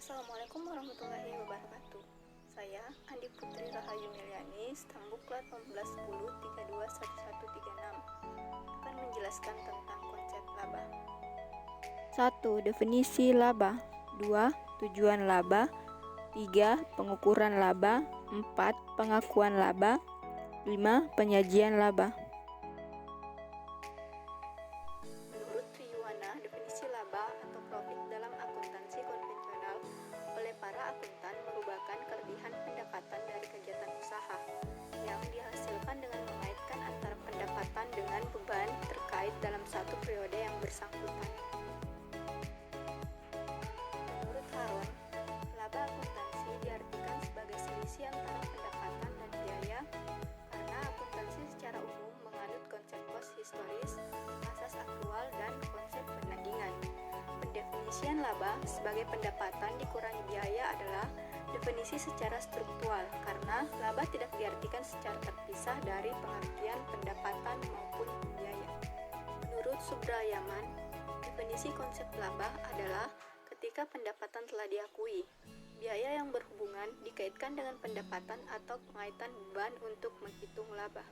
Assalamualaikum warahmatullahi wabarakatuh. Saya Andi Putri Rahayu Meliani, stambuk plat 1510321136 akan menjelaskan tentang konsep laba. 1. Definisi laba. 2. Tujuan laba. 3. Pengukuran laba. 4. Pengakuan laba. 5. Penyajian laba. Menurut Triwana, definisi laba atau profit dalam akuntansi konvensional oleh para akuntan merupakan kelebihan pendapatan dari kegiatan usaha yang dihasilkan dengan mengaitkan antara pendapatan dengan beban terkait dalam satu periode yang bersangkutan. Menurut Haron, laba akuntansi diartikan sebagai selisih antara pendapatan dan biaya karena akuntansi secara umum menganut konsep cost historis, asas aktual, dan konsep penandingan. Pendefinisian laba sebagai pendapatan dikurangi biaya adalah definisi secara struktural karena laba tidak diartikan secara terpisah dari pengertian pendapatan maupun biaya. Menurut Subrayaman, definisi konsep laba adalah ketika pendapatan telah diakui, biaya yang berhubungan dikaitkan dengan pendapatan atau pengaitan beban untuk menghitung laba.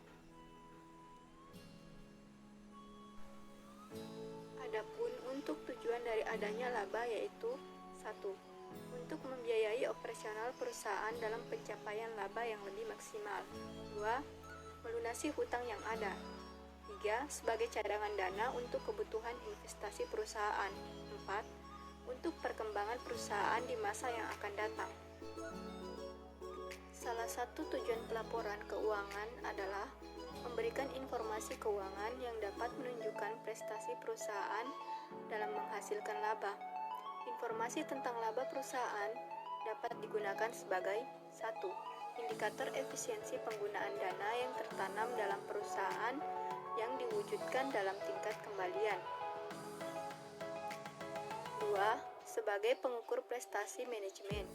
Adapun untuk tujuan dari adanya laba yaitu 1. Untuk membiayai operasional perusahaan dalam pencapaian laba yang lebih maksimal. 2. Melunasi hutang yang ada. 3. Sebagai cadangan dana untuk kebutuhan investasi perusahaan. 4. Untuk perkembangan perusahaan di masa yang akan datang. Salah satu tujuan pelaporan keuangan adalah memberikan informasi keuangan yang dapat menunjukkan prestasi perusahaan dalam menghasilkan laba. Informasi tentang laba perusahaan dapat digunakan sebagai 1. Indikator efisiensi penggunaan dana yang tertanam dalam perusahaan yang diwujudkan dalam tingkat kembalian. 2. Sebagai pengukur prestasi manajemen.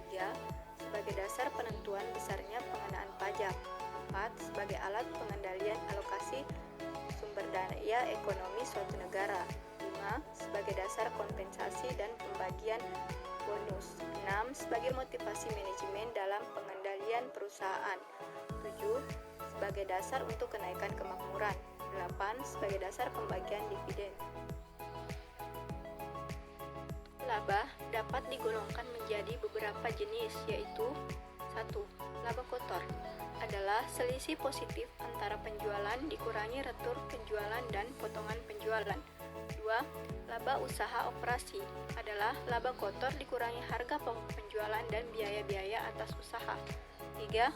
3. Sebagai dasar penentuan besarnya pengenaan pajak. 4. Sebagai alat pengendalian alokasi sumber daya ekonomi suatu negara. 5. Sebagai dasar kompensasi dan pembagian bonus. 6. Sebagai motivasi manajemen dalam pengendalian perusahaan. 7. Sebagai dasar untuk kenaikan kemakmuran. 8. Sebagai dasar pembagian dividen. Laba dapat digolongkan menjadi beberapa jenis, yaitu 1. Laba kotor adalah selisih positif antara penjualan dikurangi retur penjualan dan potongan penjualan. 2. Laba usaha operasi adalah laba kotor dikurangi harga pokok penjualan dan biaya-biaya atas usaha. 3.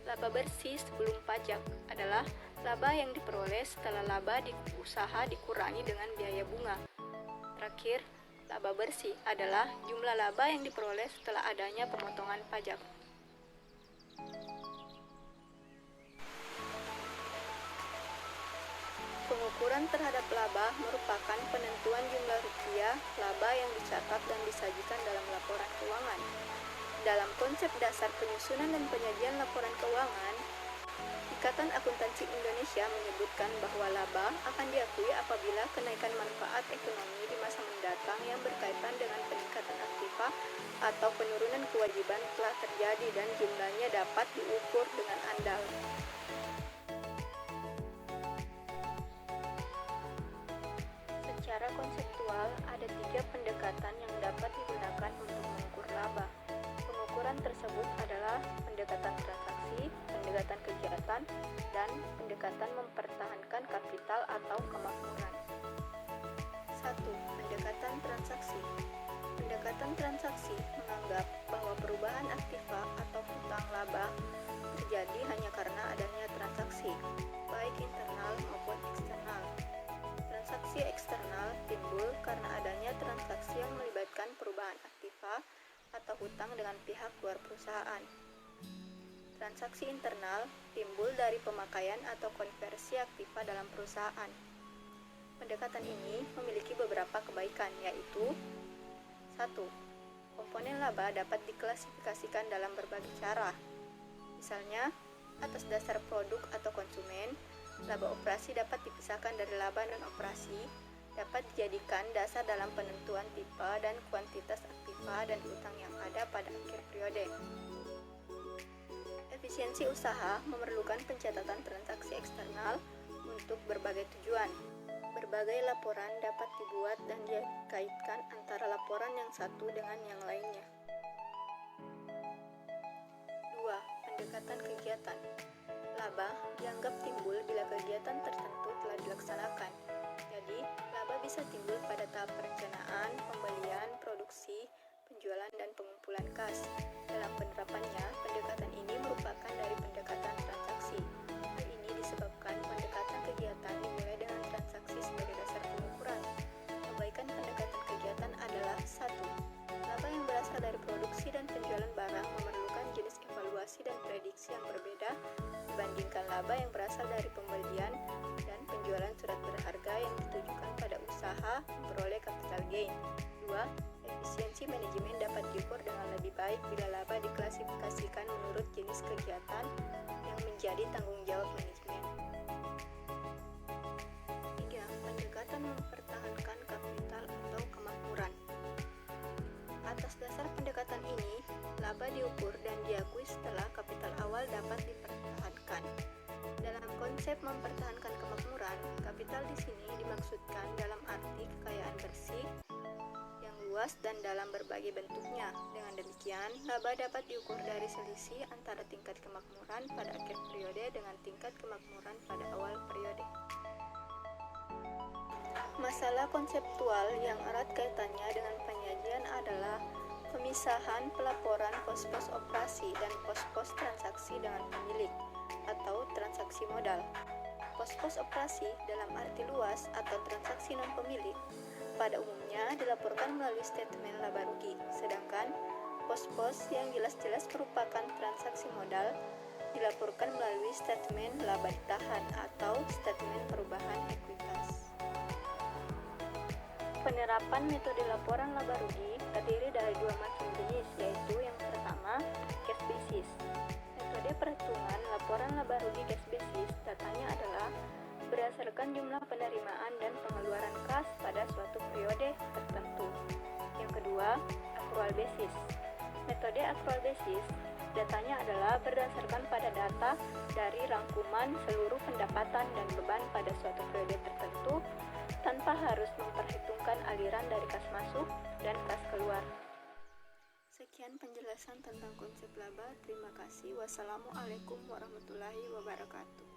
Laba bersih sebelum pajak adalah laba yang diperoleh setelah laba di usaha dikurangi dengan biaya bunga. Terakhir, laba bersih adalah jumlah laba yang diperoleh setelah adanya pemotongan pajak. Pengukuran terhadap laba merupakan penentuan jumlah rupiah laba yang dicatat dan disajikan dalam laporan keuangan. Dalam konsep dasar penyusunan dan penyajian laporan keuangan, Ikatan Akuntansi Indonesia menyebutkan bahwa laba akan diakui apabila kenaikan manfaat ekonomi di masa mendatang yang berkaitan dengan peningkatan aktiva atau penurunan kewajiban telah terjadi dan jumlahnya dapat diukur dengan andal. Secara konseptual, ada 3 pendekatan yang dapat digunakan untuk mengukur laba. Pengukuran tersebut adalah pendekatan transaksi, pendekatan kegiatan, dan pendekatan mempertahankan kapital atau kemakmuran. 1. Pendekatan transaksi. Pendekatan transaksi menganggap bahwa perubahan aktiva atau hutang laba terjadi hanya karena adanya transaksi, baik internal maupun eksternal. Transaksi eksternal timbul karena adanya transaksi yang melibatkan perubahan aktiva atau hutang dengan pihak luar perusahaan. Transaksi internal timbul dari pemakaian atau konversi aktiva dalam perusahaan. Pendekatan ini memiliki beberapa kebaikan, yaitu 1. Komponen laba dapat diklasifikasikan dalam berbagai cara. Misalnya, atas dasar produk atau konsumen, laba operasi dapat dipisahkan dari laba non-operasi, dapat dijadikan dasar dalam penentuan tipe dan kuantitas aktiva dan utang yang ada pada akhir periode. Efisiensi usaha memerlukan pencatatan transaksi eksternal untuk berbagai tujuan. Berbagai laporan dapat dibuat dan dikaitkan antara laporan yang satu dengan yang lainnya. 2. Pendekatan kegiatan. Laba dianggap timbul bila kegiatan tertentu telah dilaksanakan. Jadi, laba bisa timbul pada tahap perencanaan, pembelian, produksi, penjualan, dan pengumpulan kas. Dalam penerapannya, pendekatan ini merupakan dari pendekatan transaksi. Hal ini disebabkan pendekatan kegiatan dimulai dengan transaksi sebagai dasar pengukuran. Kebaikan pendekatan kegiatan adalah 1. Laba yang berasal dari produksi dan penjualan barang memerlukan jenis evaluasi dan prediksi yang berbeda dibandingkan laba yang berasal dari pembelian dan penjualan surat berharga yang ditujukan pada usaha memperoleh capital gain. 2. Efisiensi manajemen dapat diukur dengan lebih baik bila laba diklasifikasikan menurut jenis kegiatan yang menjadi tanggung jawab manajemen. 3. Pendekatan mempertahankan kapital atau kemakmuran. Atas dasar pendekatan ini, laba diukur dan diakui setelah kapital awal dapat dipertahankan. Dalam konsep mempertahankan kemakmuran, kapital di sini dimaksudkan dalam arti kekayaan bersih yang luas dan dalam berbagai bentuknya. Dengan demikian, laba dapat diukur dari selisih antara tingkat kemakmuran pada akhir periode dengan tingkat kemakmuran pada awal periode. Masalah konseptual yang erat kaitannya dengan penyajian adalah pemisahan pelaporan pos-pos operasi dan pos-pos transaksi dengan pemilik atau transaksi modal. Pos-pos operasi dalam arti luas atau transaksi non-pemilik pada umumnya dilaporkan melalui statement laba rugi, sedangkan pos-pos yang jelas-jelas merupakan transaksi modal dilaporkan melalui statement laba ditahan atau statement perubahan ekuitas. Penerapan metode laporan laba rugi terdiri dari dua macam jenis, yaitu yang pertama, cash basis. Metode perhitungan laporan laba rugi cash basis datanya adalah berdasarkan jumlah penerimaan dan pengeluaran kas pada suatu periode tertentu. Yang kedua, accrual basis. Metode accrual basis datanya adalah berdasarkan pada data dari rangkuman seluruh pendapatan dan beban pada suatu periode tertentu tanpa harus memperhitungkan aliran dari kas masuk dan kas keluar. Sekian penjelasan tentang konsep laba. Terima kasih. Wassalamualaikum warahmatullahi wabarakatuh.